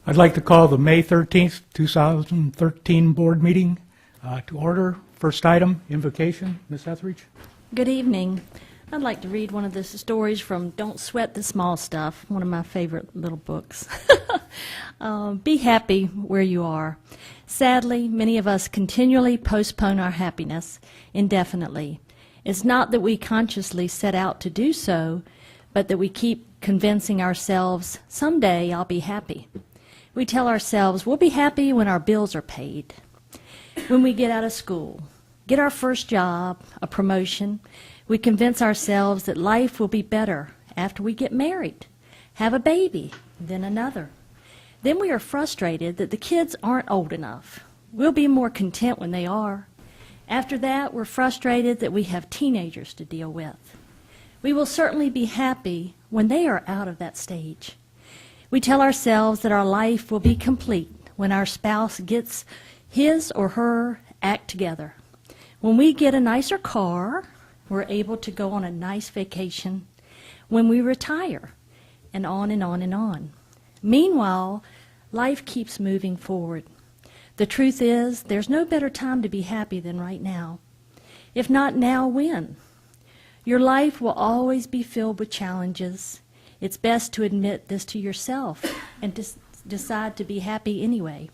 I'd like to call the May 13th, 2013 board meeting to order. First item, invocation. Ms. Etheridge. Good evening. I'd like to read one of the stories from Don't Sweat the Small Stuff, one of my favorite little books. Be happy where you are. Sadly, many of us continually postpone our happiness indefinitely. It's not that we consciously set out to do so, but that we keep convincing ourselves, someday I'll be happy. We tell ourselves we'll be happy when our bills are paid, when we get out of school, get our first job, a promotion. We convince ourselves that life will be better after we get married, have a baby, then another. Then we are frustrated that the kids aren't old enough. We'll be more content when they are. After that, we're frustrated that we have teenagers to deal with. We will certainly be happy when they are out of that stage. We tell ourselves that our life will be complete when our spouse gets his or her act together. When we get a nicer car, we're able to go on a nice vacation. When we retire, and on and on and on. Meanwhile, life keeps moving forward. The truth is, there's no better time to be happy than right now. If not now, when? Your life will always be filled with challenges. It's best to admit this to yourself and decide to be happy anyway.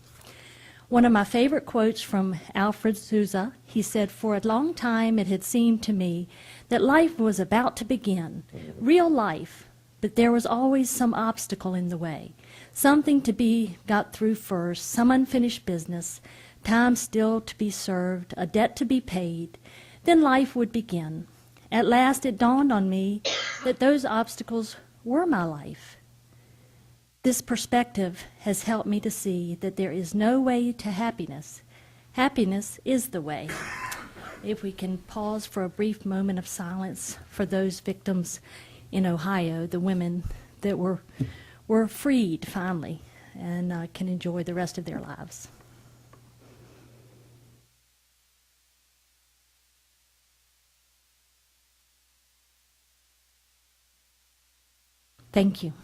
One of my favorite quotes from Alfred Sousa, he said, "For a long time it had seemed to me that life was about to begin, real life, but there was always some obstacle in the way, something to be got through first, some unfinished business, time still to be served, a debt to be paid. Then life would begin. At last it dawned on me that those obstacles were my life. This perspective has helped me to see that there is no way to happiness. Happiness is the way." If we can pause for a brief moment of silence for those victims in Ohio, the women that were freed finally and can enjoy the rest of their lives. Thank you.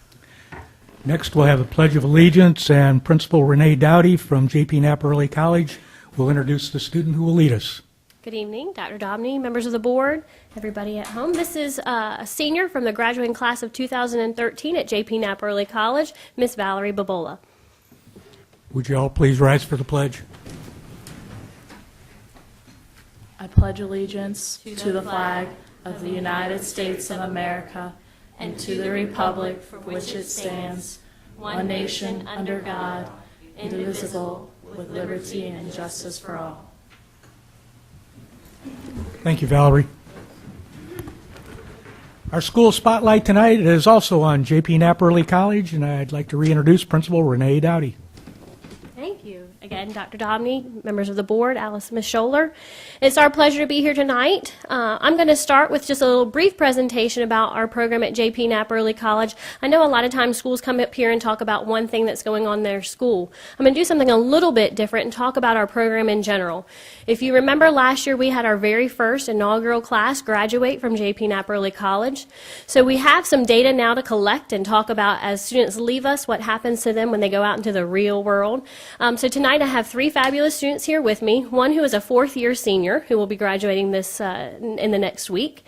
Next, we'll have a Pledge of Allegiance, and Principal Renee Dowdy from J.P. Knapp Early College will introduce the student who will lead us. Good evening, Dr. Dobney, members of the board, everybody at home. This is a senior from the graduating class of 2013 at J.P. Knapp Early College, Miss Valerie Babola. Would you all please rise for the pledge? I pledge allegiance to the flag of the United States of America and to the republic for which it stands, one nation under God, indivisible, with liberty and justice for all. Thank you, Valerie. Our school spotlight tonight is also on J.P. Knapp Early College, and I'd like to reintroduce Principal Renee Dowdy. Thank you. Again, Dr. Dobney, members of the board, Alice, Ms. Scholler. It's our pleasure to be here tonight. I'm going to start with just a little brief presentation about our program at J.P. Knapp Early College. I know a lot of times schools come up here and talk about one thing that's going on in their school. I'm going to do something a little bit different and talk about our program in general. If you remember last year, we had our very first inaugural class graduate from J.P. Knapp Early College. So we have some data now to collect and talk about as students leave us, what happens to them when they go out into the real world. So tonight I have three fabulous students here with me. One who is a fourth-year senior who will be graduating this in the next week.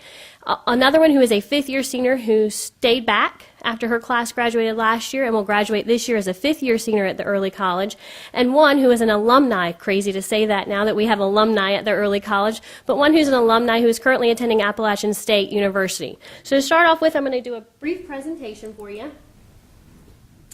Another one who is a fifth-year senior who stayed back after her class graduated last year and will graduate this year as a fifth-year senior at the early college. And one who is an alumni, crazy to say that now that we have alumni at the early college, but one who's an alumni who is currently attending Appalachian State University. So to start off with, I'm going to do a brief presentation for you.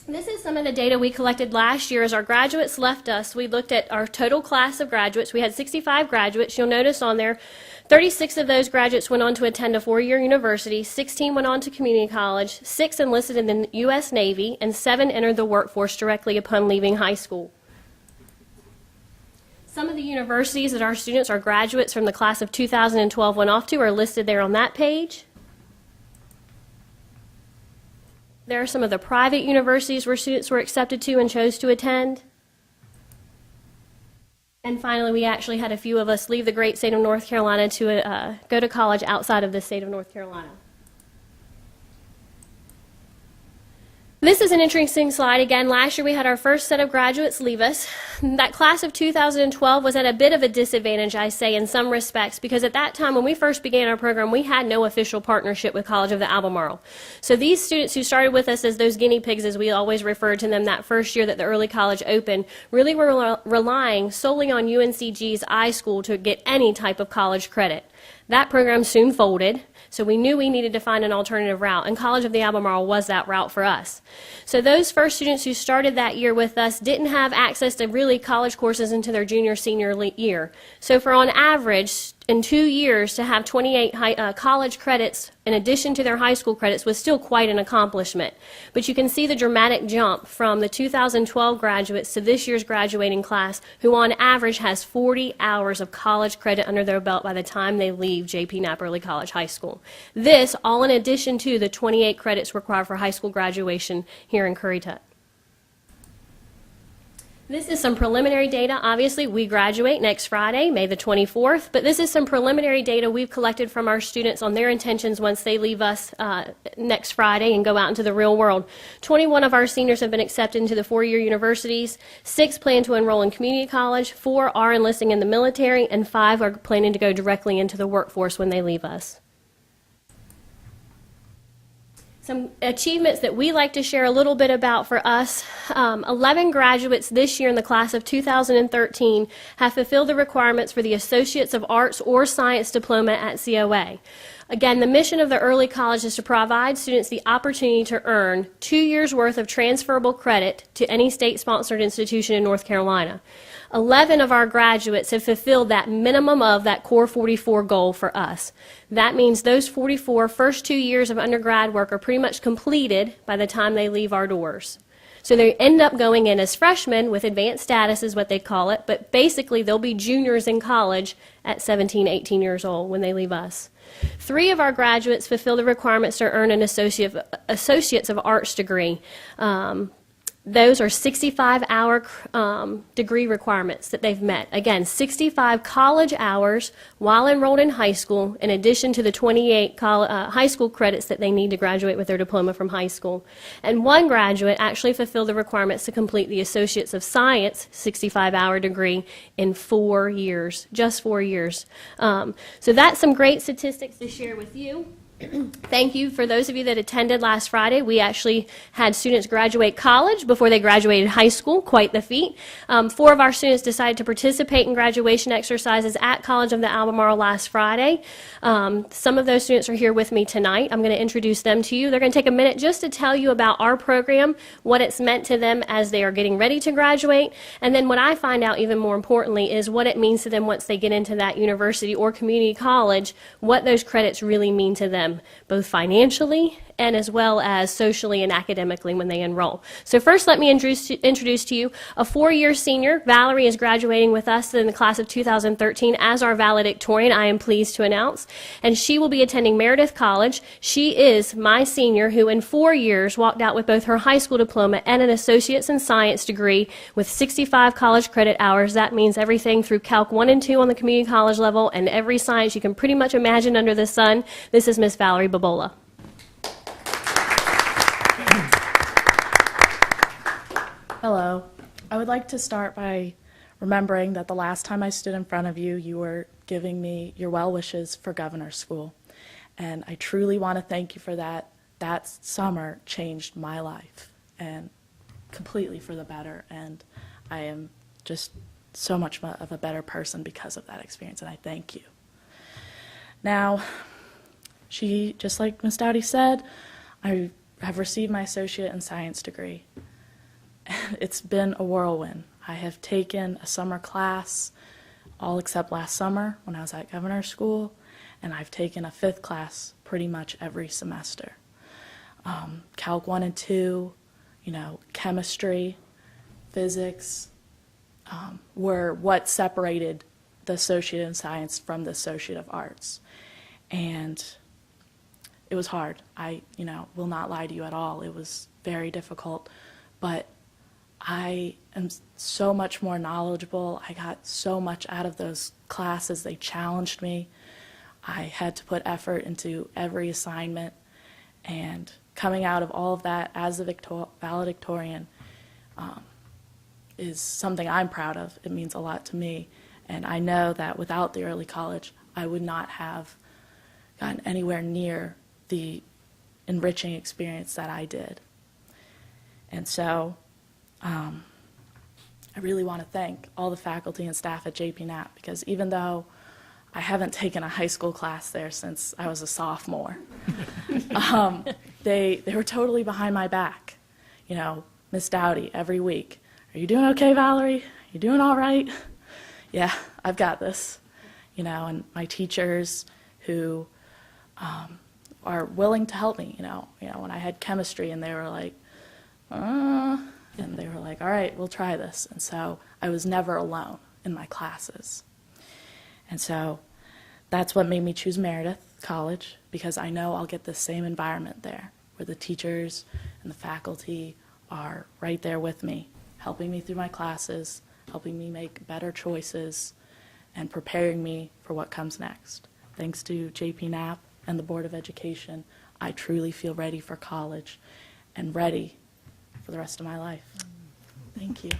This is some of the data we collected last year as our graduates left us. We looked at our total class of graduates. We had 65 graduates. You'll notice on there, 36 of those graduates went on to attend a four-year university, 16 went on to community college, 6 enlisted in the U.S. Navy, and 7 entered the workforce directly upon leaving high school. Some of the universities that our students, our graduates from the class of 2012 went off to are listed there on that page. There are some of the private universities where students were accepted to and chose to attend. And finally, we actually had a few of us leave the great state of North Carolina to go to college outside of the state of North Carolina. This is an interesting slide. Again, last year we had our first set of graduates leave us. That class of 2012 was at a bit of a disadvantage, I say, in some respects, because at that time when we first began our program, we had no official partnership with College of the Albemarle. So these students who started with us as those guinea pigs, as we always referred to them, that first year that the early college opened, really were relying solely on UNCG's iSchool to get any type of college credit. That program soon folded. So we knew we needed to find an alternative route, and College of the Albemarle was that route for us. So those first students who started that year with us didn't have access to really college courses into their junior, senior year. So for on average, in 2 years, to have 28 college credits in addition to their high school credits was still quite an accomplishment. But you can see the dramatic jump from the 2012 graduates to this year's graduating class, who on average has 40 hours of college credit under their belt by the time they leave JP Knapp Early College High School. This all in addition to the 28 credits required for high school graduation here in Currituck. This is some preliminary data. Obviously, we graduate next Friday, May the 24th, but this is some preliminary data we've collected from our students on their intentions once they leave us next Friday and go out into the real world. 21 of our seniors have been accepted into the four-year universities, 6 plan to enroll in community college, 4 are enlisting in the military, and 5 are planning to go directly into the workforce when they leave us. Some achievements that we like to share a little bit about for us. 11 graduates this year in the class of 2013 have fulfilled the requirements for the Associates of Arts or Science diploma at COA. Again, the mission of the early college is to provide students the opportunity to earn 2 years' worth of transferable credit to any state-sponsored institution in North Carolina. 11 of our graduates have fulfilled that minimum of that core 44 goal for us. That means those 44 first 2 years of undergrad work are pretty much completed by the time they leave our doors. So they end up going in as freshmen with advanced status is what they call it, but basically they'll be juniors in college at 17, 18 years old when they leave us. 3 of our graduates fulfill the requirements to earn an Associates of Arts degree. Those are 65-hour degree requirements that they've met. Again, 65 college hours while enrolled in high school, in addition to the 28 high school credits that they need to graduate with their diploma from high school. And 1 graduate actually fulfilled the requirements to complete the Associates of Science 65-hour degree in 4 years, just 4 years. So that's some great statistics to share with you. Thank you for those of you that attended last Friday. We actually had students graduate college before they graduated high school, quite the feat. 4 of our students decided to participate in graduation exercises at College of the Albemarle last Friday. Some of those students are here with me tonight. I'm going to introduce them to you. They're going to take a minute just to tell you about our program, what it's meant to them as they are getting ready to graduate, and then what I find out even more importantly is what it means to them once they get into that university or community college, what those credits really mean to them, both financially and as well as socially and academically when they enroll. So first, let me introduce to you a 4-year senior. Valerie is graduating with us in the class of 2013 as our valedictorian, I am pleased to announce, and she will be attending Meredith College. She is my senior who in 4 years walked out with both her high school diploma and an Associate's in Science degree with 65 college credit hours. That means everything through Calc 1 and 2 on the community college level and every science you can pretty much imagine under the sun. This is Miss Valerie Babola. Hello. I would like to start by remembering that the last time I stood in front of you, you were giving me your well wishes for governor's school. And I truly want to thank you for that. That summer changed my life and completely for the better. And I am just so much of a better person because of that experience, and I thank you. Now, just like Ms. Dowdy said, I have received my associate in science degree. It's been a whirlwind. I have taken a summer class, all except last summer when I was at governor's school, and I've taken a 5th class pretty much every semester. Calc 1 and 2, chemistry, physics were what separated the associate in science from the associate of arts. And it was hard. I, will not lie to you at all. It was very difficult, but I am so much more knowledgeable. I got so much out of those classes. They challenged me. I had to put effort into every assignment, and coming out of all of that as a valedictorian is something I'm proud of. It means a lot to me. And I know that without the early college, I would not have gotten anywhere near the enriching experience that I did. And so I really want to thank all the faculty and staff at JP Knapp, because even though I haven't taken a high school class there since I was a sophomore, they were totally behind my back. You know, Miss Dowdy every week, "Are you doing okay, Valerie? You doing all right?" "Yeah, I've got this." You know, and my teachers who are willing to help me. You know, when I had chemistry and they were like, and they were like, "All right, we'll try this." And so I was never alone in my classes. And so that's what made me choose Meredith College, because I know I'll get the same environment there, where the teachers and the faculty are right there with me, helping me through my classes, helping me make better choices, and preparing me for what comes next. Thanks to JP Knapp and the Board of Education, I truly feel ready for college and ready for the rest of my life. Thank you.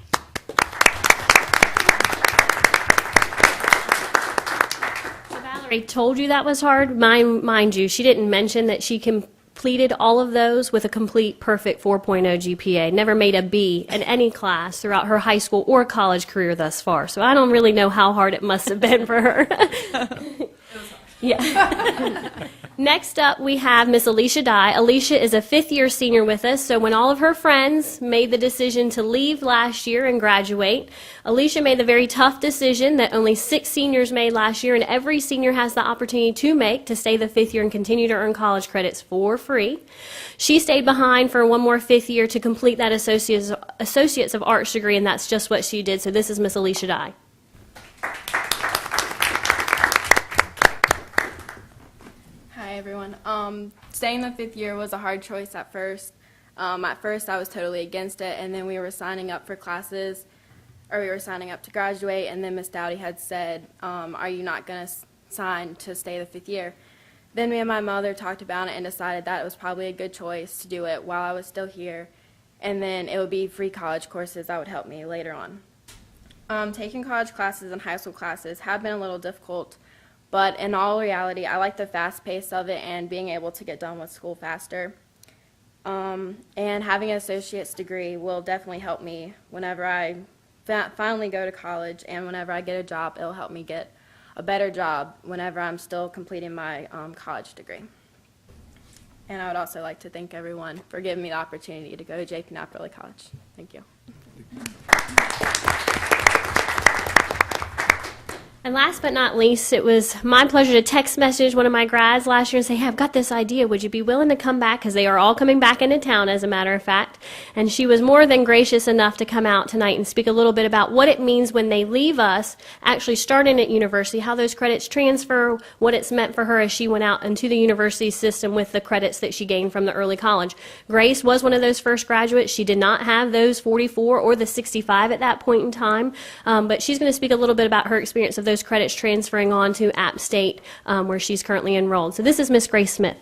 Valerie told you that was hard. Mind you, she didn't mention that she completed all of those with a complete perfect 4.0 GPA, never made a B in any class throughout her high school or college career thus far. So I don't really know how hard it must have been for her. Yeah. Next up, we have Miss Alicia Dye. Alicia is a fifth-year senior with us, so when all of her friends made the decision to leave last year and graduate, Alicia made the very tough decision that only 6 seniors made last year, and every senior has the opportunity to make to stay the fifth year and continue to earn college credits for free. She stayed behind for one more fifth year to complete that Associates of Arts degree, and that's just what she did. So this is Miss Alicia Dye. Hi everyone. Staying the fifth year was a hard choice at first. At first I was totally against it, and then we were signing up for classes, or we were signing up to graduate, and then Miss Dowdy had said, "Are you not going to sign to stay the fifth year?" Then me and my mother talked about it and decided that it was probably a good choice to do it while I was still here, and then it would be free college courses that would help me later on. Taking college classes and high school classes have been a little difficult, but in all reality, I like the fast pace of it and being able to get done with school faster. And having an associate's degree will definitely help me whenever I finally go to college, and whenever I get a job, it'll help me get a better job whenever I'm still completing my college degree. And I would also like to thank everyone for giving me the opportunity to go to JP Knapp Early College. Thank you. And last but not least, it was my pleasure to text message one of my grads last year and say, "Hey, I've got this idea. Would you be willing to come back?" Because they are all coming back into town, as a matter of fact. And she was more than gracious enough to come out tonight and speak a little bit about what it means when they leave us, actually starting at university, how those credits transfer, what it's meant for her as she went out into the university system with the credits that she gained from the early college. Grace was one of those first graduates. She did not have those 44 or the 65 at that point in time, but she's going to speak a little bit about her experience of those credits transferring on to App State, where she's currently enrolled. So this is Miss Grace Smith.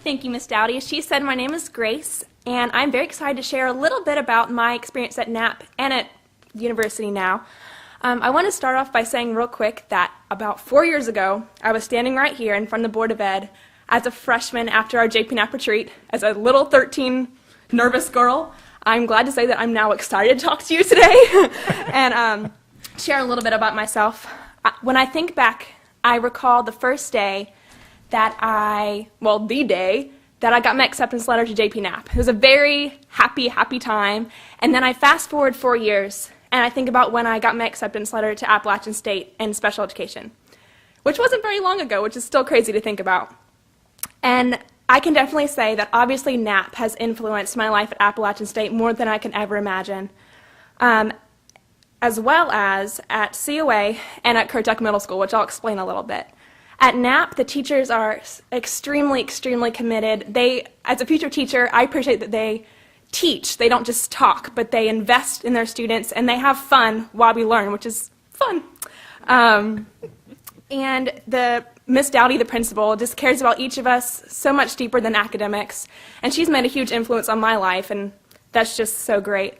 Thank you, Miss Dowdy. As she said, my name is Grace, and I'm very excited to share a little bit about my experience at Knapp and at university now. I want to start off by saying real quick that about 4 years ago, I was standing right here in front of the Board of Ed as a freshman after our JP Knapp retreat, as a little 13 nervous girl. I'm glad to say that I'm now excited to talk to you today and share a little bit about myself. When I think back, I recall the first day that the day that I got my acceptance letter to JP Knapp. It was a very happy time. And then I fast forward 4 years, and I think about when I got my acceptance letter to Appalachian State in special education, which wasn't very long ago, which is still crazy to think about. And I can definitely say that obviously Knapp has influenced my life at Appalachian State more than I can ever imagine, as well as at COA and at Currituck Middle School, which I'll explain a little bit. At Knapp, the teachers are extremely committed. As a future teacher, I appreciate that they teach. They don't just talk, but they invest in their students, and they have fun while we learn, which is fun. And the Miss Dowdy, the principal, just cares about each of us so much deeper than academics, and she's made a huge influence on my life, and that's just so great.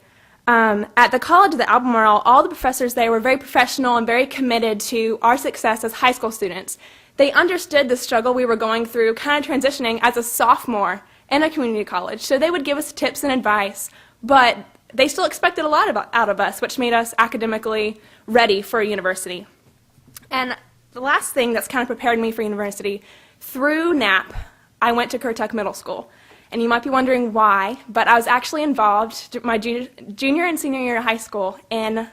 At the College of the Albemarle, all the professors there were very professional and very committed to our success as high school students. They understood the struggle we were going through, kind of transitioning as a sophomore in a community college, so they would give us tips and advice, but they still expected a lot out of us, which made us academically ready for university. And the last thing that's kind of prepared me for university, through Knapp, I went to Currituck Middle School. And you might be wondering why, but I was actually involved my junior and senior year of high school in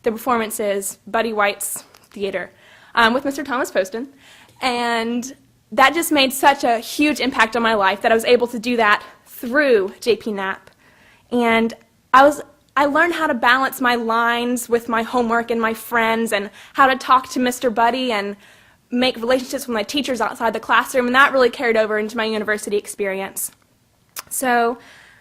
the performances Buddy White's theater with Mr. Thomas Poston. And that just made such a huge impact on my life that I was able to do that through JP Knapp. And I learned how to balance my lines with my homework and my friends, and how to talk to Mr. Buddy and make relationships with my teachers outside the classroom, and that really carried over into my university experience. So,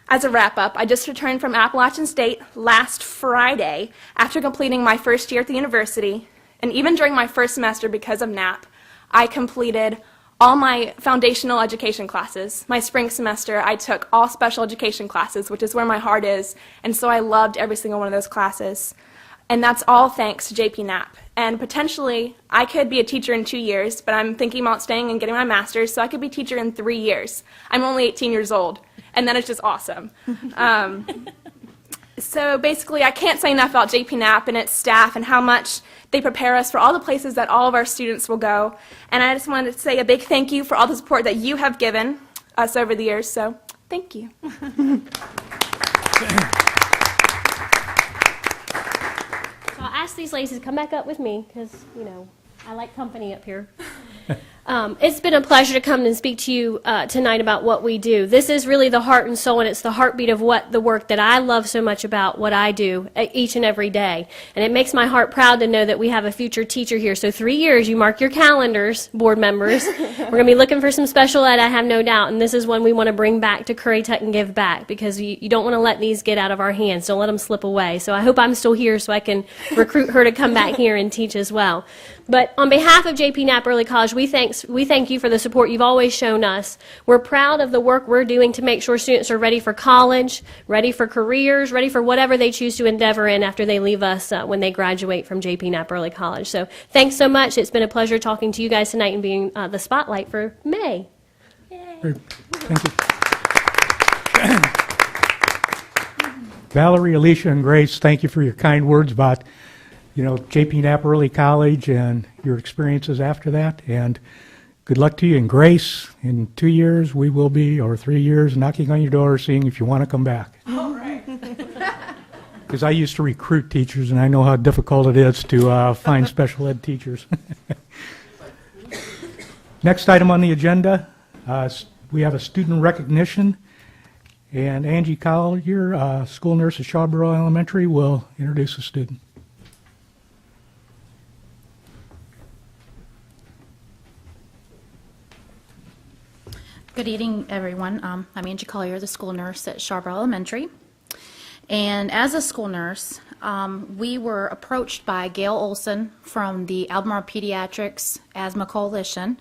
as a wrap-up, I just returned from Appalachian State last Friday after completing my first year at the university, and even during my first semester because of Knapp, I completed all my foundational education classes. My spring semester, I took all special education classes, which is where my heart is, and so I loved every single one of those classes. And that's all thanks to JP Knapp. And potentially, I could be a teacher in 2 years, but I'm thinking about staying and getting my master's, so I could be a teacher in 3 years. I'm only 18 years old, and that is just awesome. So basically, I can't say enough about JP Knapp and its staff and how much they prepare us for all the places that all of our students will go. And I just wanted to say a big thank you for all the support that you have given us over the years. So thank you. So I'll ask these ladies to come back up with me because, you know, I like company up here. It's been a pleasure to come and speak to you tonight about what we do. This is really the heart and soul, and it's the heartbeat of what the work that I love so much about what I do each and every day. And it makes my heart proud to know that we have a future teacher here. So 3 years, you mark your calendars, board members. We're going to be looking for some special ed, I have no doubt, and this is one we want to bring back to Currituck and give back, because you don't want to let these get out of our hands. Don't let them slip away. So I hope I'm still here so I can recruit her to come back here and teach as well. But on behalf of JP Knapp Early College, we thank you for the support you've always shown us. We're proud of the work we're doing to make sure students are ready for college, ready for careers, ready for whatever they choose to endeavor in after they leave us when they graduate from JP Knapp Early College. So thanks so much. It's been a pleasure talking to you guys tonight and being the spotlight for May. Great. Thank you. Valerie, Alicia, and Grace, thank you for your kind words about JP Knapp Early College and your experiences after that. And good luck to you. And Grace, in 2 years, we will be, or 3 years, knocking on your door, seeing if you want to come back. All right. Because I used to recruit teachers, and I know how difficult it is to find special ed teachers. Next item on the agenda, we have a student recognition. And Angie Collier, school nurse at Shawboro Elementary, will introduce a student. Good evening, everyone. I'm Angie Collier, the school nurse at Shawboro Elementary. And as a school nurse, we were approached by Gail Olson from the Albemarle Pediatrics Asthma Coalition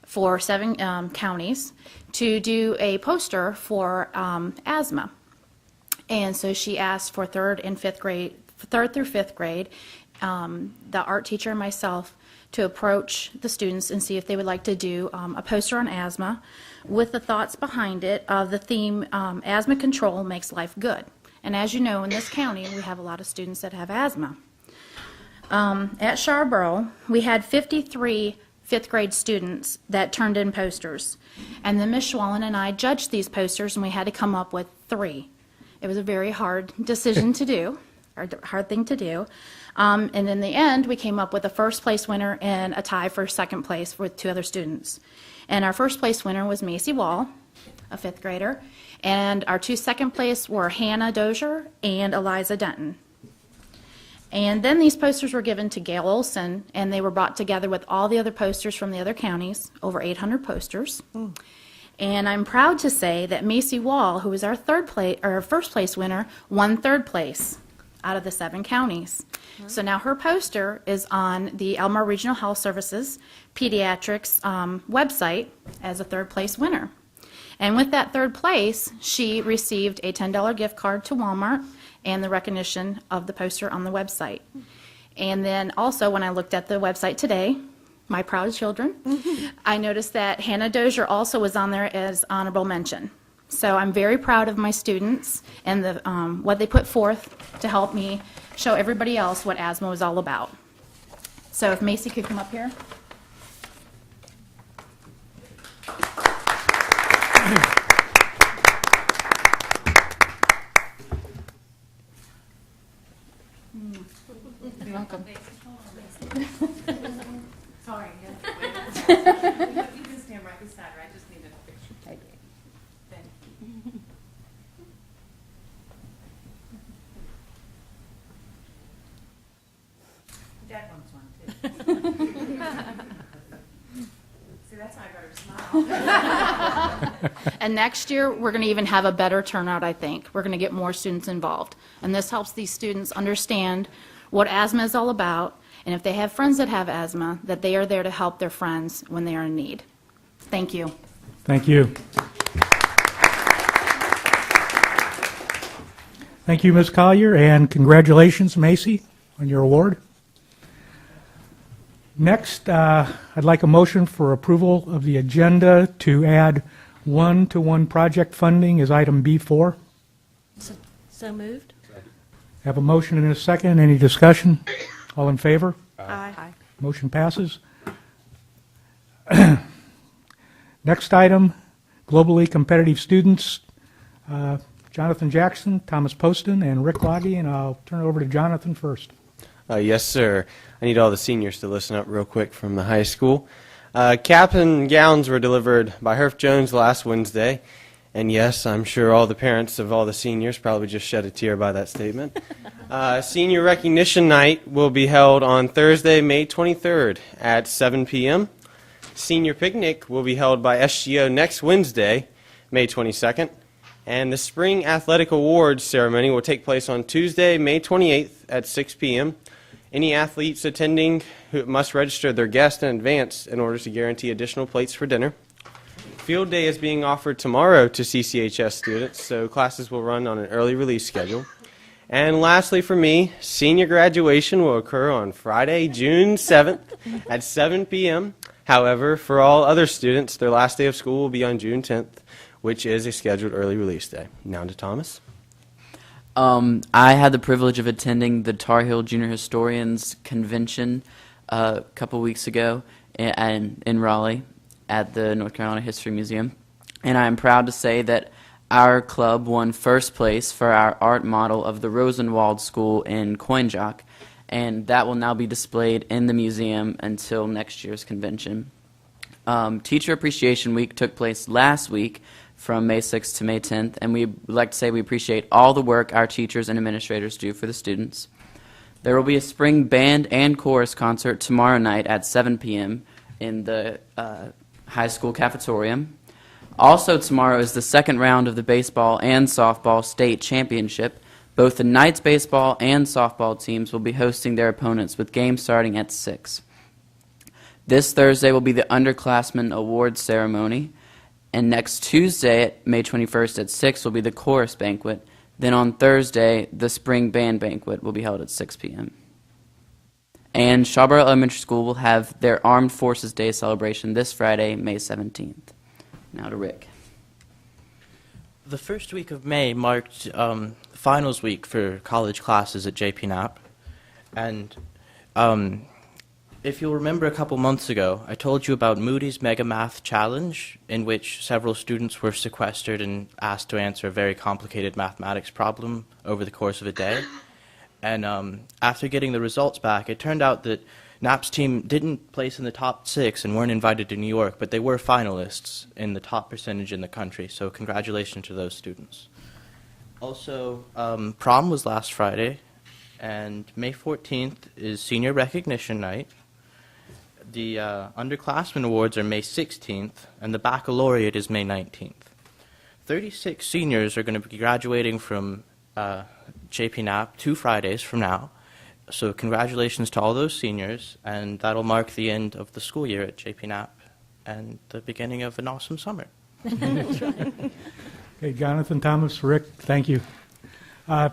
for 7 counties to do a poster for asthma. And so she asked for third through fifth grade, the art teacher and myself, to approach the students and see if they would like to do a poster on asthma with the thoughts behind it of the theme, asthma control makes life good. And as you know, in this county, we have a lot of students that have asthma. At Shawboro, we had 53 fifth grade students that turned in posters. And then Ms. Schwallen and I judged these posters, and we had to come up with 3. It was a very hard decision to do, or hard thing to do. And in the end, we came up with a first place winner and a tie for second place with 2 other students. And our first place winner was Macy Wall, a 5th grader. And our 2 second place were Hannah Dozier and Eliza Denton. And then these posters were given to Gail Olson, and they were brought together with all the other posters from the other counties, over 800 posters. And I'm proud to say that Macy Wall, who was our first place winner, won 3rd place out of the 7 counties. So now her poster is on the Elmore Regional Health Services Pediatrics website as a third place winner. And with that third place, she received a $10 gift card to Walmart and the recognition of the poster on the website. And then also, when I looked at the website today, my proud children, I noticed that Hannah Dozier also was on there as honorable mention. So I'm very proud of my students and the, what they put forth to help me show everybody else what asthma was all about. So if Macy could come up here. You're welcome. Sorry. You can stand right beside her. I just need a picture. Thank you. Dad wants one too. See, that's how I got her to smile. And next year, we're going to even have a better turnout, I think. We're going to get more students involved. And this helps these students understand what asthma is all about, and if they have friends that have asthma, that they are there to help their friends when they are in need. Thank you. Thank you. Thank you, Ms. Collier, and congratulations, Macy, on your award. Next, I'd like a motion for approval of the agenda to add one-to-one project funding as item B4. So moved? Have a motion and a second. Any discussion? All in favor? Aye. Motion passes. Next item, globally competitive students, Jonathan Jackson, Thomas Poston, and Rick Loggy, and I'll turn it over to Jonathan first. Yes, sir. I need all the seniors to listen up real quick from the high school. Caps and gowns were delivered by Herff Jones last Wednesday. And yes, I'm sure all the parents of all the seniors probably just shed a tear by that statement. Senior Recognition Night will be held on Thursday, May 23rd at 7 p.m. Senior Picnic will be held by SGO next Wednesday, May 22nd. And the Spring Athletic Awards ceremony will take place on Tuesday, May 28th at 6 p.m. Any athletes attending who must register their guests in advance in order to guarantee additional plates for dinner. Field Day is being offered tomorrow to CCHS students, so classes will run on an early release schedule. And lastly for me, senior graduation will occur on Friday, June 7th at 7 p.m. However, for all other students, their last day of school will be on June 10th, which is a scheduled early release day. Now to Thomas. I had the privilege of attending the Tar Heel Junior Historians Convention a couple weeks ago in Raleigh at the North Carolina History Museum, and I am proud to say that our club won first place for our art model of the Rosenwald School in Coinjock, and that will now be displayed in the museum until next year's convention. Teacher Appreciation Week took place last week from May 6th to May 10th, and we'd like to say we appreciate all the work our teachers and administrators do for the students. There will be a spring band and chorus concert tomorrow night at 7 p.m. in the high school cafeteria. Also tomorrow is the second round of the baseball and softball state championship. Both the Knights baseball and softball teams will be hosting their opponents with games starting at 6. This Thursday will be the underclassmen awards ceremony, and next Tuesday, May 21st at 6, will be the chorus banquet. Then on Thursday, the spring band banquet will be held at 6 p.m. And Shawboro Elementary School will have their Armed Forces Day celebration this Friday, May 17th. Now to Rick. The first week of May marked finals week for college classes at JP Knapp. And if you'll remember a couple months ago, I told you about Moody's Mega Math Challenge, in which several students were sequestered and asked to answer a very complicated mathematics problem over the course of a day. And after getting the results back, it turned out that Knapp's team didn't place in the top 6 and weren't invited to New York, but they were finalists in the top percentage in the country, so congratulations to those students. Also, prom was last Friday, and May 14th is Senior Recognition Night. The underclassmen awards are May 16th, and the baccalaureate is May 19th. 36 seniors are going to be graduating from JP Knapp 2 Fridays from now. So congratulations to all those seniors, and that'll mark the end of the school year at JP Knapp and the beginning of an awesome summer. Okay, Jonathan, Thomas, Rick, thank you.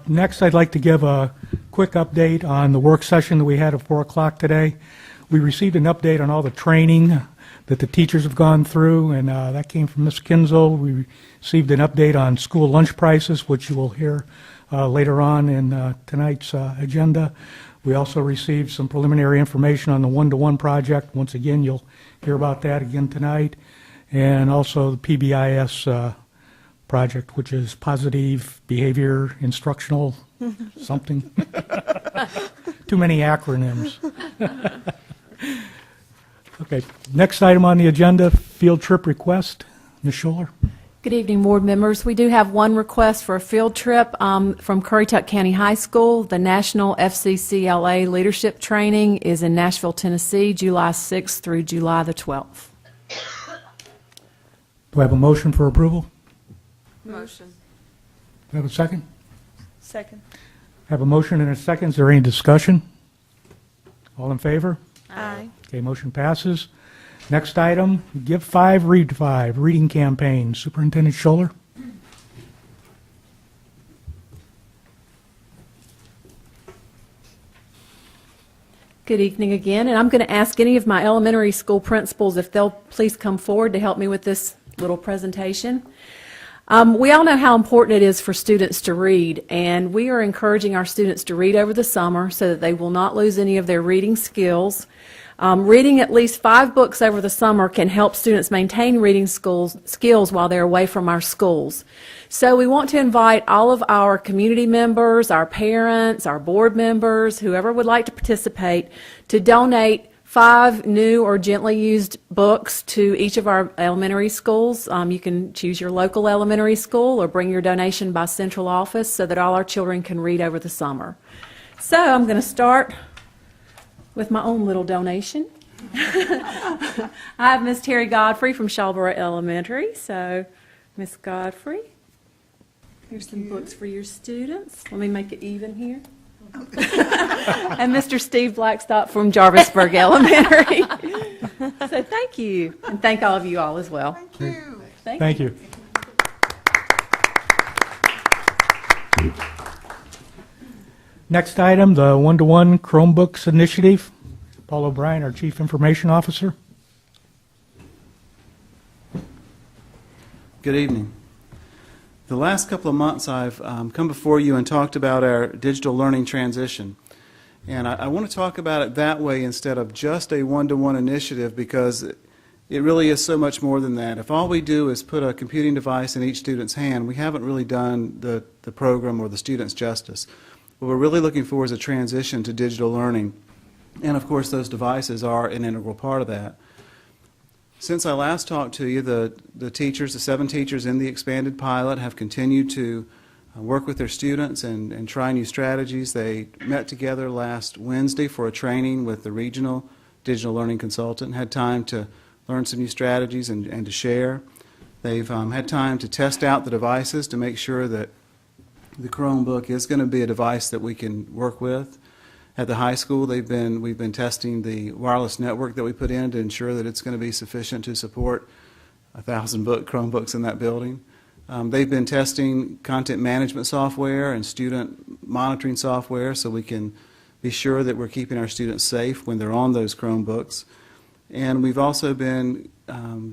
Next, I'd like to give a quick update on the work session that we had at 4 o'clock today. We received an update on all the training that the teachers have gone through, and that came from Ms. Kinzel. We received an update on school lunch prices, which you will hear later on in tonight's agenda. We also received some preliminary information on the one-to-one project. Once again, you'll hear about that again tonight. And also the PBIS project, which is Positive Behavior Instructional something. Too many acronyms. Okay, next item on the agenda, field trip request. Ms. Scholler. Good evening, board members. We do have one request for a field trip from Currituck County High School. The National FCCLA Leadership Training is in Nashville, Tennessee, July 6th through July the 12th. Do I have a motion for approval? Motion. Do I have a second? Second. I have a motion and a second. Is there any discussion? All in favor? Aye. Okay, motion passes. Next item, Give 5, Read 5, reading campaign. Superintendent Scholler. Good evening again, and I'm going to ask any of my elementary school principals if they'll please come forward to help me with this little presentation. We all know how important it is for students to read, and we are encouraging our students to read over the summer so that they will not lose any of their reading skills. Reading at least 5 books over the summer can help students maintain reading skills while they're away from our schools. So we want to invite all of our community members, our parents, our board members, whoever would like to participate, to donate 5 new or gently used books to each of our elementary schools. You can choose your local elementary school or bring your donation by central office so that all our children can read over the summer. So I'm going to start with my own little donation. I have Miss Terry Godfrey from Shawboro Elementary. So, Miss Godfrey, here's some books for your students. Let me make it even here. And Mr. Steve Blackstock from Jarvisburg Elementary. So thank you. And thank all of you all as well. Thank you. Thank you. Next item, the one-to-one Chromebooks initiative. Paul O'Brien, our Chief Information Officer. Good evening. The last couple of months I've come before you and talked about our digital learning transition. And I want to talk about it that way instead of just a one-to-one initiative, because it really is so much more than that. If all we do is put a computing device in each student's hand, we haven't really done the program or the students justice. What we're really looking for is a transition to digital learning. And of course, those devices are an integral part of that. Since I last talked to you, the teachers, the 7 teachers in the expanded pilot, have continued to work with their students and try new strategies. They met together last Wednesday for a training with the regional digital learning consultant, had time to learn some new strategies and to share. They've had time to test out the devices to make sure that the Chromebook is going to be a device that we can work with. At the high school, we've been testing the wireless network that we put in to ensure that it's going to be sufficient to support 1,000 Chromebooks in that building. They've been testing content management software and student monitoring software so we can be sure that we're keeping our students safe when they're on those Chromebooks. And we've also been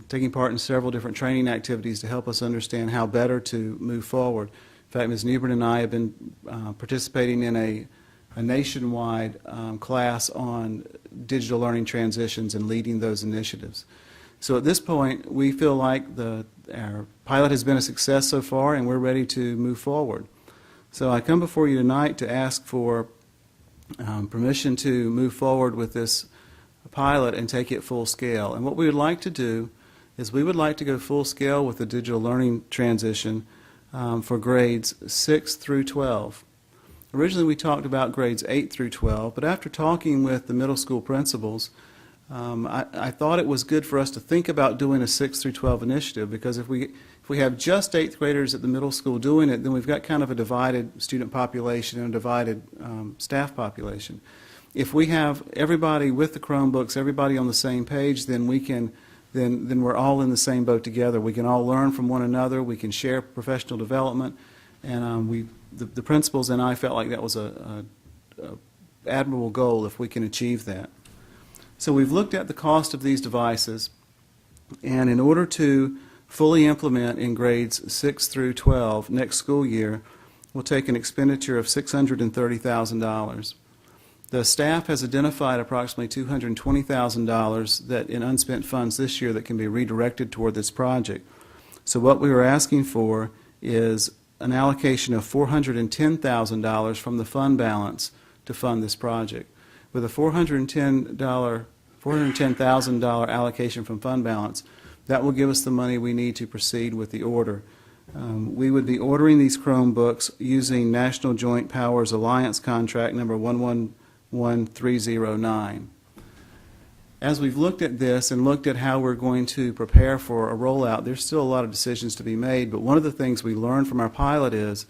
taking part in several different training activities to help us understand how better to move forward. In fact, Ms. Newbern and I have been participating in a nationwide class on digital learning transitions and leading those initiatives. So at this point, we feel like our pilot has been a success so far, and we're ready to move forward. So I come before you tonight to ask for permission to move forward with this pilot and take it full scale. And what we would like to do is we would like to go full scale with the digital learning transition for grades 6 through 12. Originally we talked about grades 8 through 12, but after talking with the middle school principals, I thought it was good for us to think about doing a 6 through 12 initiative, because if we If we have just 8th graders at the middle school doing it, then we've got kind of a divided student population and a divided staff population. If we have everybody with the Chromebooks, everybody on the same page, then we can, then we're all in the same boat together. We can all learn from one another. We can share professional development, and the principals and I felt like that was a admirable goal if we can achieve that. So we've looked at the cost of these devices, and in order to fully implement in grades 6 through 12 next school year, we'll take an expenditure of $630,000. The staff has identified approximately $220,000 that in unspent funds this year that can be redirected toward this project. So what we were asking for is an allocation of $410,000 from the fund balance to fund this project. With a $410,000 allocation from fund balance, that will give us the money we need to proceed with the order. We would be ordering these Chromebooks using National Joint Powers Alliance contract number 111309. As we've looked at this and looked at how we're going to prepare for a rollout, there's still a lot of decisions to be made, but one of the things we learned from our pilot is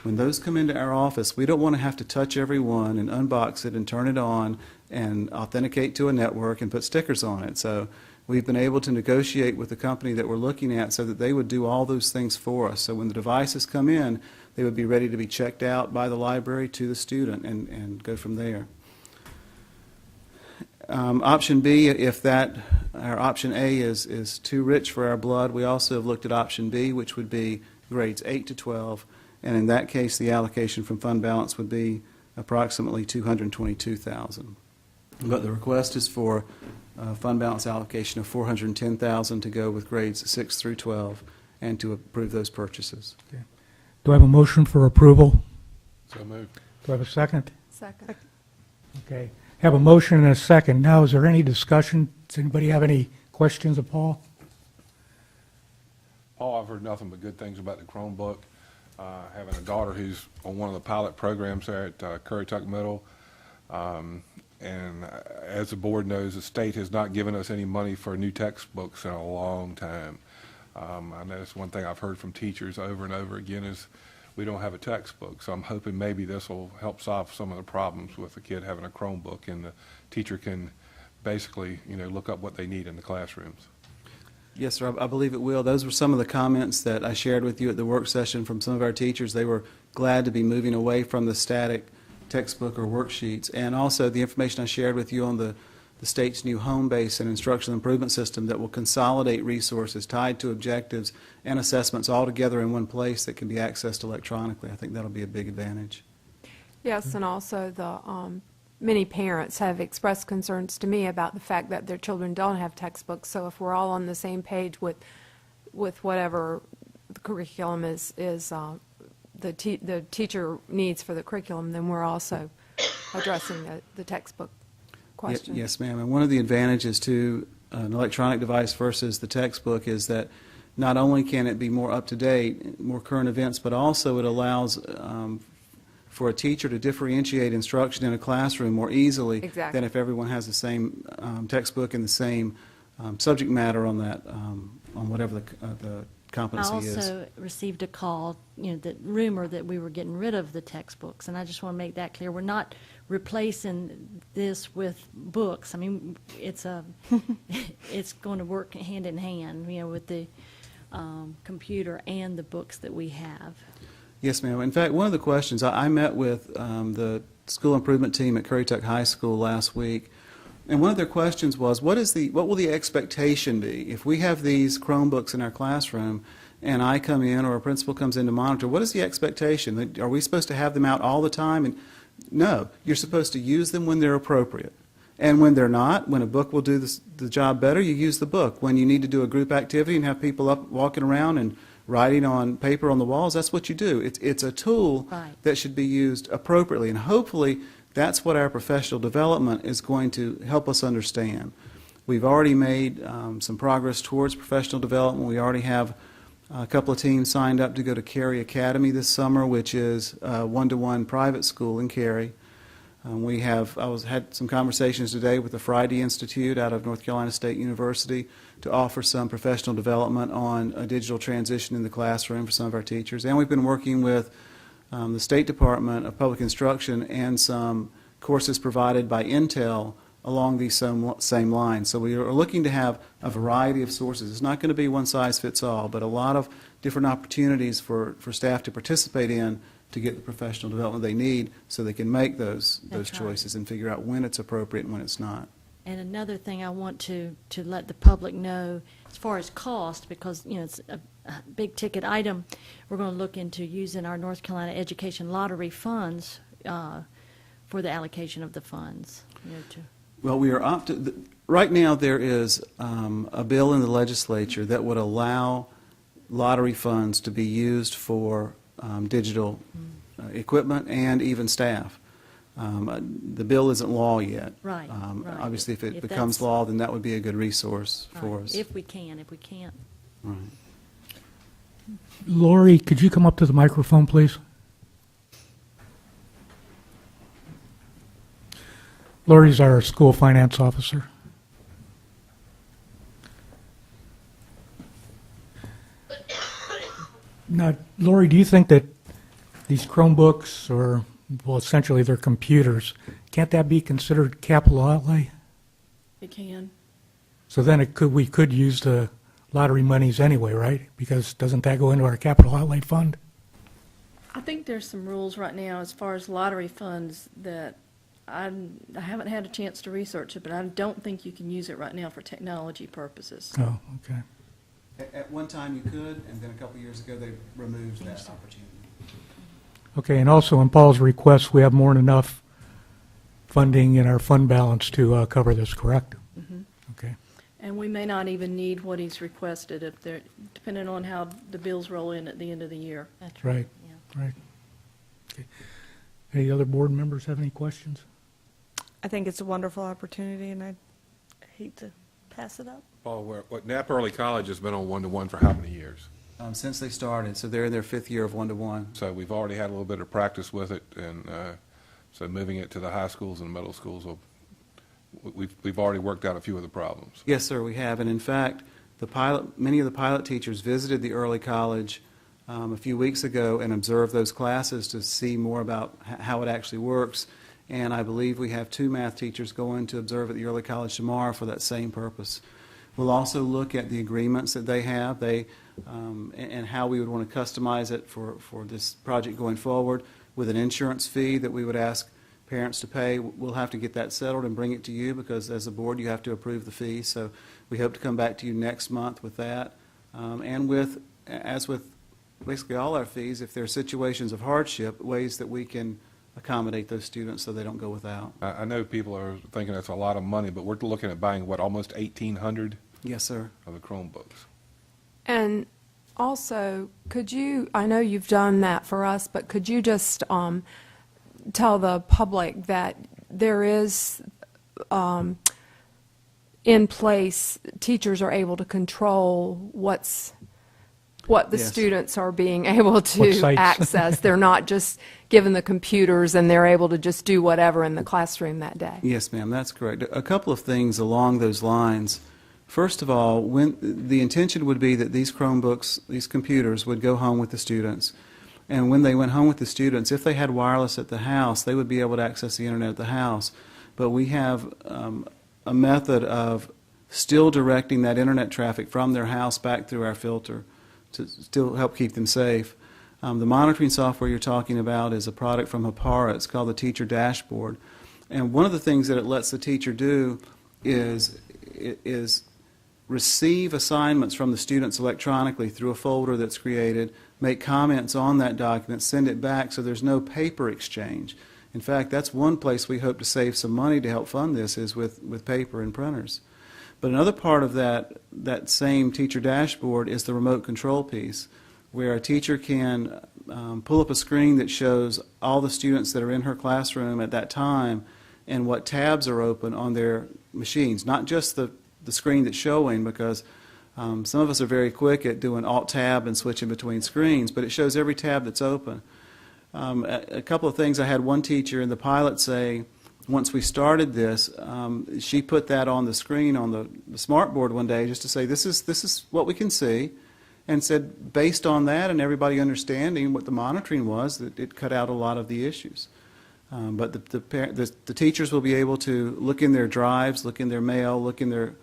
when those come into our office, we don't want to have to touch every one and unbox it and turn it on and authenticate to a network and put stickers on it. So we've been able to negotiate with the company that we're looking at so that they would do all those things for us. So when the devices come in, they would be ready to be checked out by the library to the student and go from there. Option B, if our option A is too rich for our blood, we also have looked at option B, which would be grades 8 to 12, and in that case, the allocation from fund balance would be approximately $222,000. But the request is for fund balance allocation of $410,000 to go with grades 6 through 12 and to approve those purchases. Okay. Do I have a motion for approval? So moved. Do I have a second? Second. Okay. Have a motion and a second. Now, is there any discussion? Does anybody have any questions of Paul? Paul, I've heard nothing but good things about the Chromebook. Having a daughter who's on one of the pilot programs there at Currituck Middle. And as the board knows, the state has not given us any money for new textbooks in a long time. I know that's one thing I've heard from teachers over and over again is we don't have a textbook. So I'm hoping maybe this will help solve some of the problems with the kid having a Chromebook and the teacher can basically, look up what they need in the classrooms. Yes, sir, I believe it will. Those were some of the comments that I shared with you at the work session from some of our teachers. They were glad to be moving away from the static textbook or worksheets. And also the information I shared with you on the state's new home-based and instructional improvement system that will consolidate resources tied to objectives and assessments all together in one place that can be accessed electronically. I think that'll be a big advantage. Yes, and also the many parents have expressed concerns to me about the fact that their children don't have textbooks. So if we're all on the same page with whatever the curriculum is the teacher needs for the curriculum, then we're also addressing the textbook question. Yes, ma'am. And one of the advantages to an electronic device versus the textbook is that not only can it be more up-to-date, more current events, but also it allows for a teacher to differentiate instruction in a classroom more easily than if everyone has the same textbook and the same subject matter on that, on whatever the competency is. I also received a call, that rumor that we were getting rid of the textbooks, and I just want to make that clear. We're not replacing this with books. I mean, it's going to work hand in hand, with the computer and the books that we have. Yes, ma'am. In fact, one of the questions, I met with the school improvement team at Currituck High School last week, and one of their questions was, what will the expectation be? If we have these Chromebooks in our classroom and I come in or a principal comes in to monitor, what is the expectation? Are we supposed to have them out all the time? And no, you're supposed to use them when they're appropriate. And when they're not, when a book will do the job better, you use the book. When you need to do a group activity and have people up walking around and writing on paper on the walls, that's what you do. It's a tool that should be used appropriately, and hopefully that's what our professional development is going to help us understand. We've already made some progress towards professional development. We already have a couple of teams signed up to go to Cary Academy this summer, which is a one-to-one private school in Cary. Had some conversations today with the Friday Institute out of North Carolina State University to offer some professional development on a digital transition in the classroom for some of our teachers. And we've been working with the State Department of Public Instruction and some courses provided by Intel along these same lines. So we are looking to have a variety of sources. It's not going to be one size fits all, but a lot of different opportunities for staff to participate in to get the professional development they need so they can make those choices and figure out when it's appropriate and when it's not. And another thing I want to let the public know, as far as cost, because, you know, it's a big ticket item, we're going to look into using our North Carolina Education Lottery funds for the allocation of the funds. You know, Well, we are right now there is a bill in the legislature that would allow lottery funds to be used for digital equipment and even staff. The bill isn't law yet. Right, right. Obviously, if it If becomes that's- law, then that would be a good resource for right, us. if we can. If we can't. Right. Lori, could you come up to the microphone, please? Lori's our school finance officer. Now, Lori, do you think that these Chromebooks, or, well, essentially they're computers, can't that be considered capital outlay? It can. So then we could use the lottery monies anyway, right? Because doesn't that go into our capital outlay fund? I think there's some rules right now as far as lottery funds that I haven't had a chance to research it, but I don't think you can use it right now for technology purposes. Oh, okay. At one time you could, and then a couple years ago they removed that opportunity. Okay, and also in Paul's request, we have more than enough funding in our fund balance to cover this, correct? Mhm. Okay. And we may not even need what he's requested if they're, depending on how the bills roll in at the end of the year. That's Right, right. Okay. Any other board members have any questions? I think it's a wonderful opportunity, and I hate to pass it up. Paul, Knapp Early College has been on one-to-one for how many years? Since they started, so they're in their 5th year of one-to-one. So we've already had a little bit of practice with it, and so moving it to the high schools and middle schools, we've already worked out a few of the problems. Yes, sir, we have. And in fact, many of the pilot teachers visited the early college a few weeks ago and observed those classes to see more about how it actually works. And I believe we have 2 math teachers going to observe at the early college tomorrow for that same purpose. We'll also look at the agreements that they have, and how we would want to customize it for this project going forward with an insurance fee that we would ask parents to pay. We'll have to get that settled and bring it to you because as a board you have to approve the fee. So we hope to come back to you next month with that. And as with basically all our fees, if there are situations of hardship, ways that we can accommodate those students so they don't go without. I know people are thinking that's a lot of money, but we're looking at buying, almost 1,800? Yes, sir. Of the Chromebooks. And also, I know you've done that for us, but could you just tell the public that there is in place, teachers are able to control what the Yes. students are being able What to sites? access. They're not just given the computers and they're able to just do whatever in the classroom that day. Yes, ma'am, that's correct. A couple of things along those lines. First of all, when the intention would be that these Chromebooks, these computers, would go home with the students. And when they went home with the students, if they had wireless at the house, they would be able to access the internet at the house. But we have a method of still directing that internet traffic from their house back through our filter to still help keep them safe. The monitoring software you're talking about is a product from Hapara. It's called the Teacher Dashboard. And one of the things that it lets the teacher do is receive assignments from the students electronically through a folder that's created, make comments on that document, send it back so there's no paper exchange. In fact, that's one place we hope to save some money to help fund this is with paper and printers. But another part of that same teacher dashboard is the remote control piece, where a teacher can pull up a screen that shows all the students that are in her classroom at that time and what tabs are open on their machines, not just the screen that's showing, because some of us are very quick at doing Alt-Tab and switching between screens, but it shows every tab that's open. A couple of things. I had one teacher in the pilot say once we started this, she put that on the screen on the smart board one day just to say, this is what we can see, and said, based on that and everybody understanding what the monitoring was, that it cut out a lot of the issues. But the teachers will be able to look in their drives, look in their mail, look in their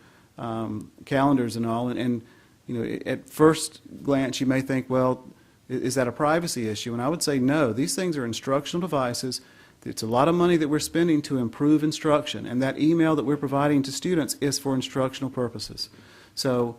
calendars and all, and you know, at first glance you may think, well, is that a privacy issue? And I would say no. These things are instructional devices. It's a lot of money that we're spending to improve instruction, and that email that we're providing to students is for instructional purposes. So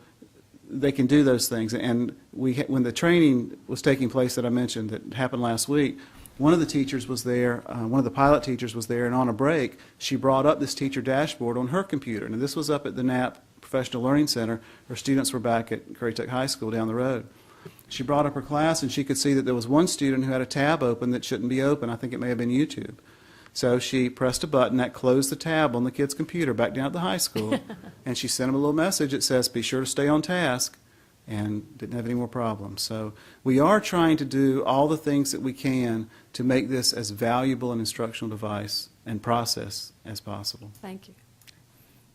they can do those things. And when the training was taking place that I mentioned that happened last week, one of the teachers was there, one of the pilot teachers was there, and on a break, she brought up this teacher dashboard on her computer. And this was up at the Knapp Professional Learning Center, where students were back at Currituck High School down the road. She brought up her class, and she could see that there was one student who had a tab open that shouldn't be open. I think it may have been YouTube. So she pressed a button that closed the tab on the kid's computer back down at the high school, and she sent him a little message that says, be sure to stay on task, and didn't have any more problems. So we are trying to do all the things that we can to make this as valuable an instructional device and process as possible. Thank you.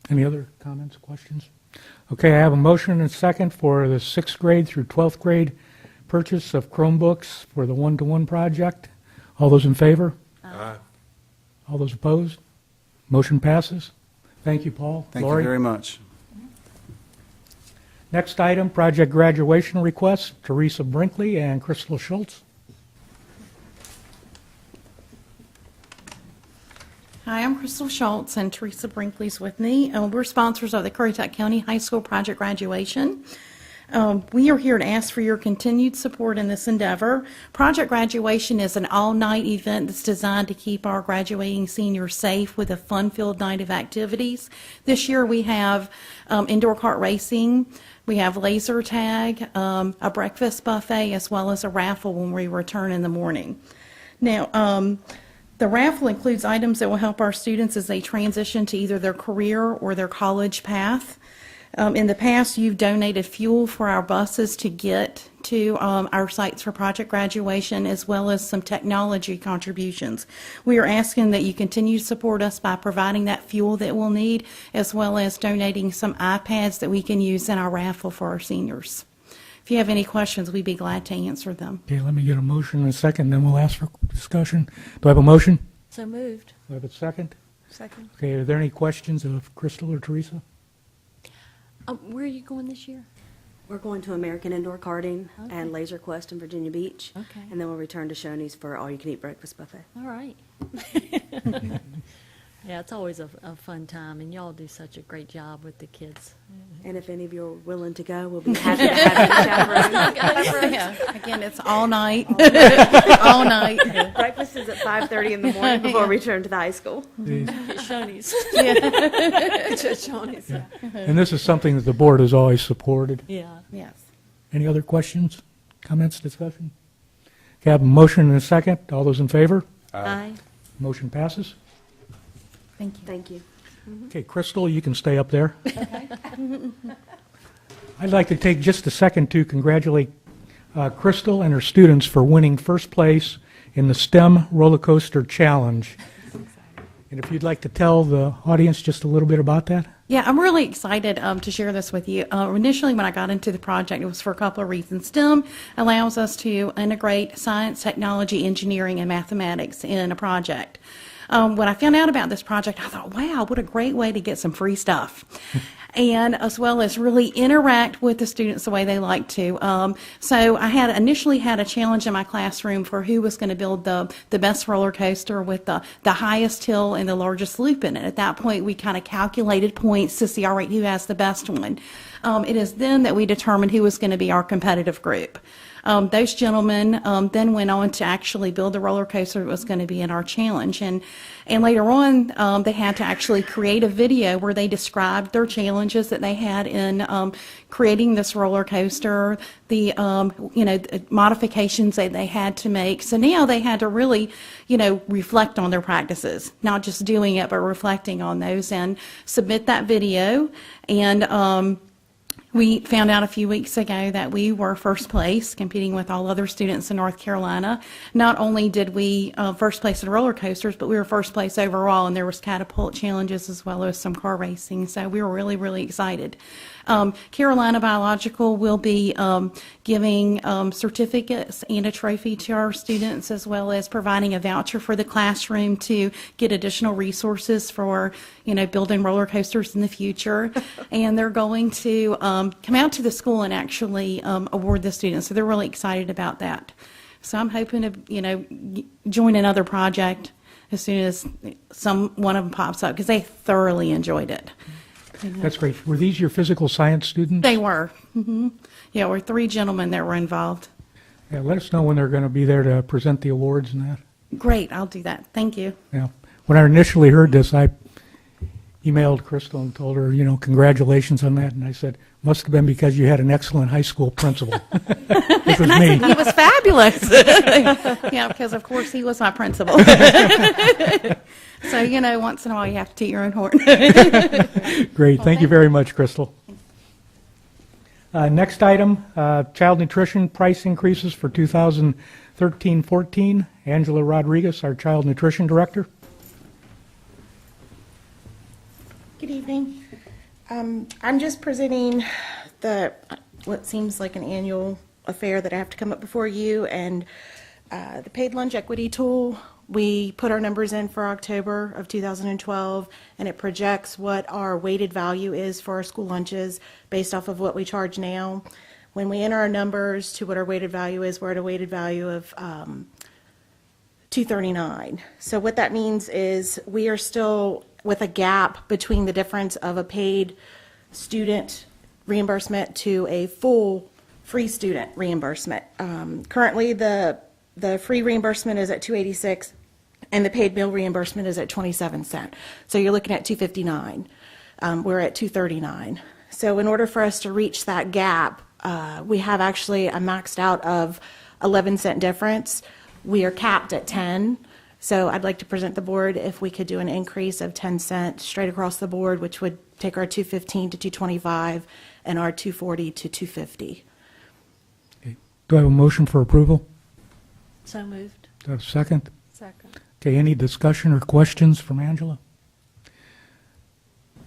Any other comments, questions? Okay, I have a motion and a second for the 6th grade through 12th grade purchase of Chromebooks for the one-to-one project. All those in favor? Aye. All those opposed? Motion passes. Thank you, Paul. Thank Lori? you very much. Next item, project graduation requests, Teresa Brinkley and Crystal Schultz. Hi, I'm Crystal Schultz, and Teresa Brinkley's with me. We're sponsors of the Currituck County High School project graduation. We are here to ask for your continued support in this endeavor. Project graduation is an all-night event that's designed to keep our graduating seniors safe with a fun-filled night of activities. This year we have indoor kart racing, we have laser tag, a breakfast buffet, as well as a raffle when we return in the morning. Now, the raffle includes items that will help our students as they transition to either their career or their college path. In the past, you've donated fuel for our buses to get to our sites for project graduation, as well as some technology contributions. We are asking that you continue to support us by providing that fuel that we'll need, as well as donating some iPads that we can use in our raffle for our seniors. If you have any questions, we'd be glad to answer them. Okay, let me get a motion and a second, then we'll ask for discussion. Do I have a motion? So moved. Do I have a second? Second. Okay, are there any questions of Crystal or Teresa? Where are you going this year? We're going to American Indoor Karting and Laser Quest in Virginia Beach. Okay. And then we'll return to Shoney's for all-you-can-eat breakfast buffet. All right. Yeah, it's always a fun time, and y'all do such a great job with the kids. And if any of you are willing to go, we'll be happy to have you chaperones. Yeah, again, it's all night. All night. Breakfast is at 5:30 in the morning before we return to the high school. Shoney's. Shoney's, yeah. And this is something that the board has always supported. Yeah. Yes. Any other questions, comments, discussion? Okay, I have a motion and a second. All those in favor? Aye. Motion passes. Thank you. Thank you. Okay, Crystal, you can stay up there. I'd like to take just a second to congratulate Crystal and her students for winning first place in the STEM Roller Coaster Challenge. And if you'd like to tell the audience just a little bit about that. Yeah, I'm really excited to share this with you. Initially, when I got into the project, it was for a couple of reasons. STEM allows us to integrate science, technology, engineering, and mathematics in a project. When I found out about this project, I thought, wow, what a great way to get some free stuff. And as well as really interact with the students the way they like to. So I initially had a challenge in my classroom for who was going to build the best roller coaster with the highest hill and the largest loop in it. At that point, we kind of calculated points to see, all right, who has the best one. It is then that we determined who was going to be our competitive group. Those gentlemen then went on to actually build the roller coaster that was going to be in our challenge. And later on, they had to actually create a video where they described their challenges that they had in creating this roller coaster, the modifications that they had to make. So now they had to really, reflect on their practices, not just doing it, but reflecting on those and submit that video. And We found out a few weeks ago that we were first place, competing with all other students in North Carolina. Not only did we first place in roller coasters, but we were first place overall, and there was catapult challenges as well as some car racing. So we were really, really excited. Carolina Biological will be giving certificates and a trophy to our students, as well as providing a voucher for the classroom to get additional resources for, building roller coasters in the future. And they're going to come out to the school and actually award the students. So they're really excited about that. So I'm hoping to, join another project as soon as one of them pops up, because they thoroughly enjoyed it. That's great. Were these your physical science students? They were. Mm-hmm. Yeah, we're 3 gentlemen that were involved. Yeah, let us know when they're going to be there to present the awards and that. Great, I'll do that. Thank you. Yeah. When I initially heard this, I emailed Crystal and told her, congratulations on that. And I said, must have been because you had an excellent high school principal. Which was me. He was fabulous. Yeah, because of course he was my principal. So, once in a while you have to toot your own horn. Great. Thank you very much, Crystal. Next item, child nutrition price increases for 2013-14. Angela Rodriguez, our child nutrition director. Good evening. I'm just presenting what seems like an annual affair that I have to come up before you, and the paid lunch equity tool. We put our numbers in for October of 2012, and it projects what our weighted value is for our school lunches based off of what we charge now. When we enter our numbers to what our weighted value is, we're at a weighted value of $2.39. So what that means is we are still with a gap between the difference of a paid student reimbursement to a full free student reimbursement. Currently, the free reimbursement is at $2.86, and the paid meal reimbursement is at 27 cents. So you're looking at $2.59. We're at $2.39. So in order for us to reach that gap, we have actually a maxed out of 11-cent difference. We are capped at 10. So I'd like to present the board if we could do an increase of 10 cents straight across the board, which would take our $2.15 to $2.25 and our $2.40 to $2.50. Okay. Do I have a motion for approval? So moved. Do I have a second? Second. Okay, any discussion or questions from Angela?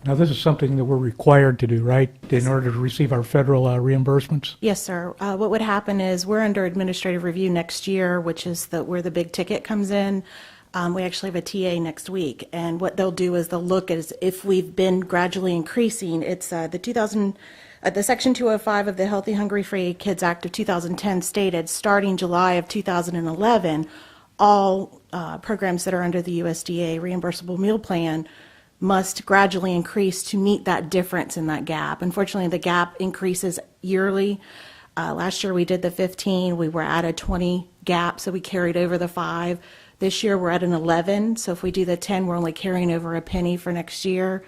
Now, this is something that we're required to do, right, in order to receive our federal reimbursements? Yes, sir. What would happen is we're under administrative review next year, which is where the big ticket comes in. We actually have a TA next week, and what they'll do is they'll look at if we've been gradually increasing. It's the Section 205 of the Healthy, Hungry, Free Kids Act of 2010 stated starting July of 2011, all programs that are under the USDA reimbursable meal plan must gradually increase to meet that difference in that gap. Unfortunately, the gap increases yearly. Last year we did the 15. We were at a 20 gap, so we carried over the 5. This year we're at an 11, so if we do the 10, we're only carrying over a penny for next year.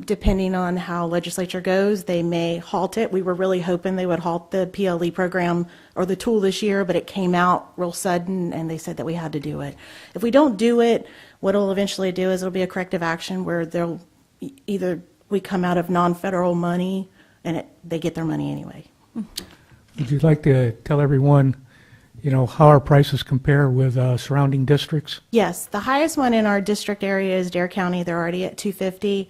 Depending on how legislature goes, they may halt it. We were really hoping they would halt the PLE program or the tool this year, but it came out real sudden, and they said that we had to do it. If we don't do it, what it'll eventually do is it'll be a corrective action where they'll either we come out of non-federal money, and they get their money anyway. Would you like to tell everyone, how our prices compare with surrounding districts? Yes, the highest one in our district area is Dare County. They're already at $2.50.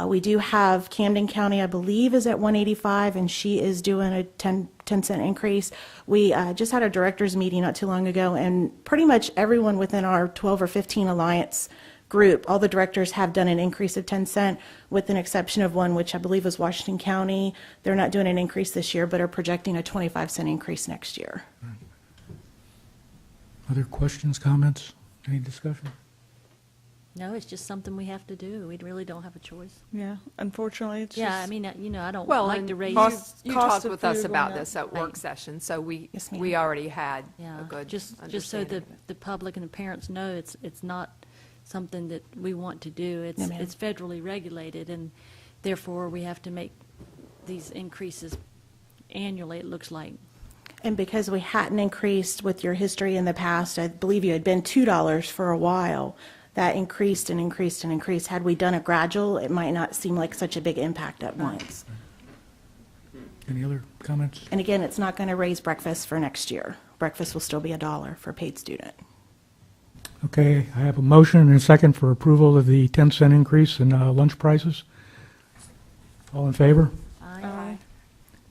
We do have Camden County, I believe, is at $1.85, and she is doing a 10-cent increase. We just had a directors meeting not too long ago, and pretty much everyone within our 12 or 15 alliance group, all the directors have done an increase of 10 cents, with an exception of one, which I believe is Washington County. They're not doing an increase this year, but are projecting a 25-cent increase next year. Other questions, comments, any discussion? No, it's just something we have to do. We really don't have a choice. Yeah, unfortunately, it's Yeah, just... I mean, I don't Well, like and to raise... you cost talked of with us food about went this up. at work session, so we already had a good just so understanding. the public and the parents know it's not something that we want to do. It's No, ma'am. it's federally regulated, and therefore we have to make these increases annually, it looks like. And because we hadn't increased with your history in the past, I believe you had been $2 for a while, that increased and increased and increased. Had we done it gradual, it might not seem like such a big impact at once. Any other comments? And again, it's not going to raise breakfast for next year. Breakfast will still be $1 for a paid student. Okay, I have a motion and a second for approval of the 10-cent increase in lunch prices. All in favor? Aye.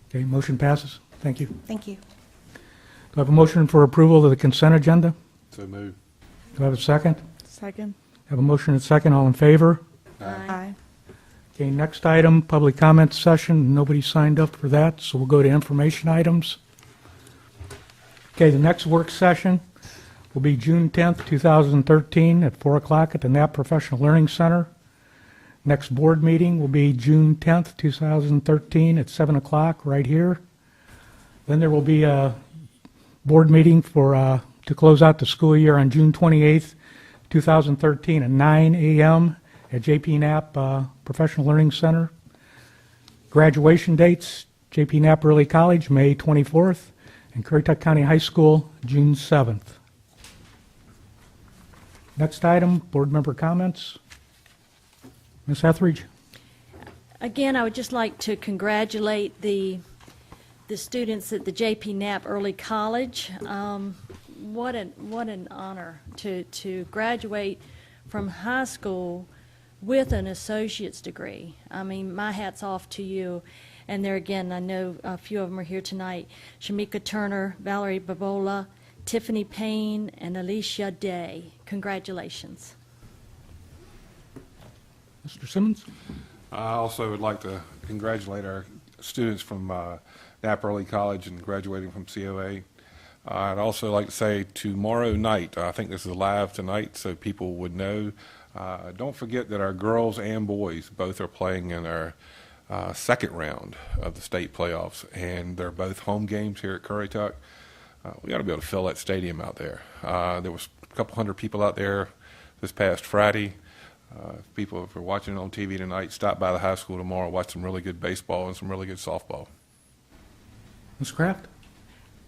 Okay, motion passes. Thank you. Thank you. Do I have a motion for approval of the consent agenda? So move. Do I have a second? Second. I have a motion and a second. All in favor? Aye. Okay, next item, public comment session. Nobody signed up for that, so we'll go to information items. Okay, the next work session will be June 10th, 2013 at 4 o'clock at the Knapp Professional Learning Center. Next board meeting will be June 10th, 2013 at 7 o'clock right here. Then there will be a board meeting for to close out the school year on June 28th, 2013 at 9 a.m. at JP Knapp Professional Learning Center. Graduation dates, JP Knapp Early College, May 24th, and Currituck County High School, June 7th. Next item, board member comments. Ms. Etheridge. Again, I would just like to congratulate the students at the JP Knapp Early College. What an honor to graduate from high school with an associate's degree. I mean, my hat's off to you. And there again, I know a few of them are here tonight. Shamika Turner, Valerie Babola, Tiffany Payne, and Alicia Day. Congratulations. Mr. Simmons? I also would like to congratulate our students from Knapp Early College and graduating from COA. I'd also like to say tomorrow night, I think this is live tonight so people would know, don't forget that our girls and boys both are playing in our second round of the state playoffs, and they're both home games here at Currituck. We ought to be able to fill that stadium out there. There was a couple hundred people out there this past Friday. If people, if you're watching it on TV tonight, stop by the high school tomorrow, watch some really good baseball and some really good softball. Ms. Kraft?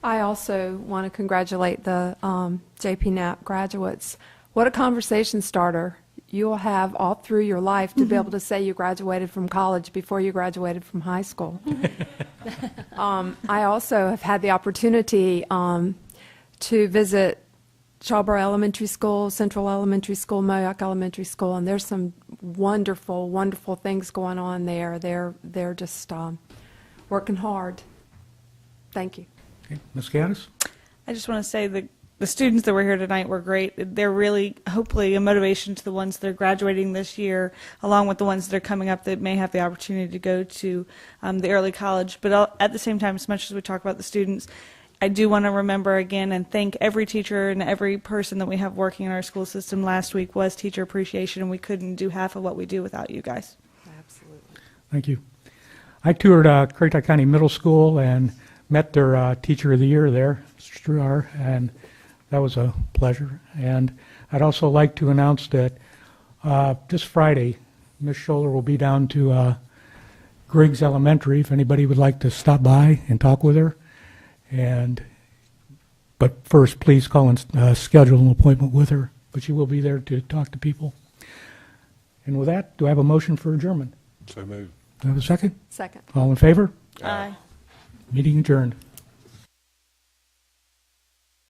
I also want to congratulate the JP Knapp graduates. What a conversation starter you'll have all through your life to be able to say you graduated from college before you graduated from high school. I also have had the opportunity to visit Shawboro Elementary School, Central Elementary School, Moyock Elementary School, and there's some wonderful, wonderful things going on there. They're just working hard. Thank you. Okay. Ms. Gaddis? I just want to say the students that were here tonight were great. They're really, hopefully, a motivation to the ones that are graduating this year, along with the ones that are coming up that may have the opportunity to go to the early college. But at the same time, as much as we talk about the students, I do want to remember again and thank every teacher and every person that we have working in our school system. Last week was Teacher Appreciation, and we couldn't do half of what we do without you guys. Absolutely. Thank you. I toured Currituck County Middle School and met their Teacher of the Year there, Struar, and that was a pleasure. And I'd also like to announce that this Friday, Ms. Scholler will be down to Griggs Elementary if anybody would like to stop by and talk with her. But first, please call and schedule an appointment with her. But she will be there to talk to people. And with that, do I have a motion for adjournment? So moved. Do I have a second? Second. All in favor? Aye. Meeting adjourned.